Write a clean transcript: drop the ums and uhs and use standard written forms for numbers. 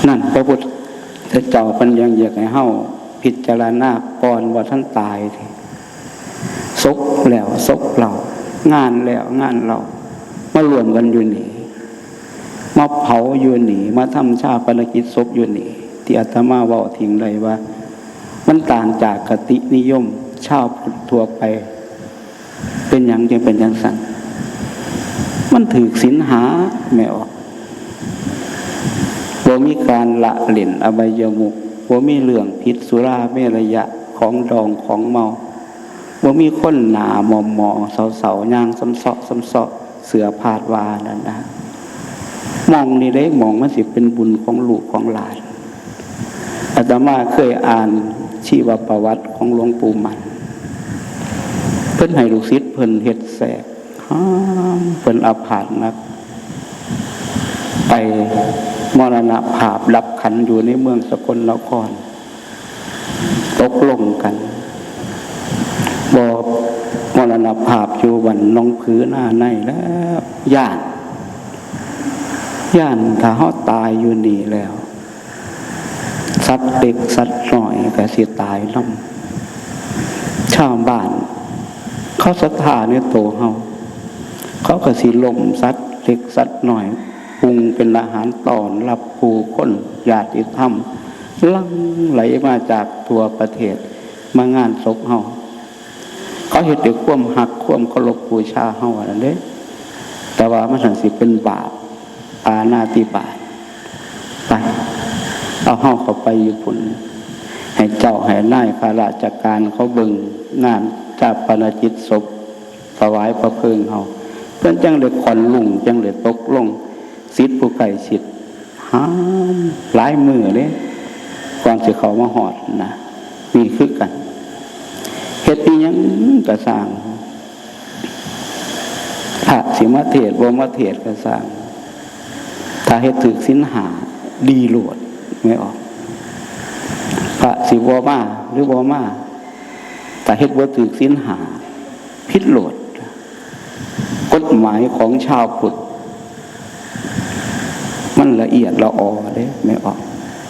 นั่นพระพุทธเจ้าปัญญาอยากให้เฮาพิจารณาก่อนว่าท่านตายทีศพแล้วศพเรางานแล้วงานเรามารวมกันอยู่นี่มาเผาอยู่นี่มาทำชาปนกิจศพอยู่นี่ที่อาตมาเว้าทิ้งเลยว่ามันต่างจากคตินิยมชาวพุทธทั่วไปเป็นอย่างจึงเป็นอย่างสั่นมันถือศีลหาไม่ออกบ่มีการละเล่นอบายมุขบ่มีเรื่องพิษสุราเมรยะของดองของเมาบ่มีคนหนามอมมอเสาๆย่างซ้ำเสาะเสือพาดวานั่นนะมองนี่เด้มองมันสิเป็นบุญของลูกของหลานอาตมาเคยอ่านชีวประวัติของหลวงปู่มันเพิ่นให้ลูกศิษย์เพิ่นเฮ็ดแสกเพิ่นอาพาธนักไปมรณภาพดับขันอยู่ในเมืองสกลนครตกลงกันบ่มรณภาพอยู่วันน้องผือหน้าในแล้วย่านถ้าเฮาตายอยู่นี่แล้วสัตว์เด็กสัตว์น้อยก็สิตายนำชาวบ้านเขาศรัทธาในตัวเฮาเขาก็สิล้มสัตว์เล็กสัตว์น้อยปรุงเป็นอาหารต้อนรับผู้คนญาติธรรมลั่งไหลมาจากทั่วประเทศมางานศพเฮาเขาเฮ็ดด้วยความหักความเคารพบูชาเฮานั่นเด้แต่ว่ามันสิเป็นบาปปาณาติบาตไปเอาเฮาเข้าไปอยู่พุ่นให้เจ้าให้นายข้าราชการเขาเบิ่งงานชาปนกิจศพถวายพระเพลิงเฮาเพิ่นจังได้ขวัญลุ่งจังได้ตกลงศิษย์ผู้ใกล้ชิดห้ามหลายมื้อเด้ก่อนสิเข้ามาฮอดนะมีคือกันเฮ็ดอีหยังก็สร้างพระสิมาเทศน์บ่มาเทศน์ก็สร้างถ้าเฮ็ดถึกศีลหาดีโลดไม่ออกพระสิบ่มาหรือบ่มาแต่เฮ็ดบ่ถึกศีลหาผิดโลดกฎหมายของชาวพุทธมันละเอียดละออเด้ไม่ออก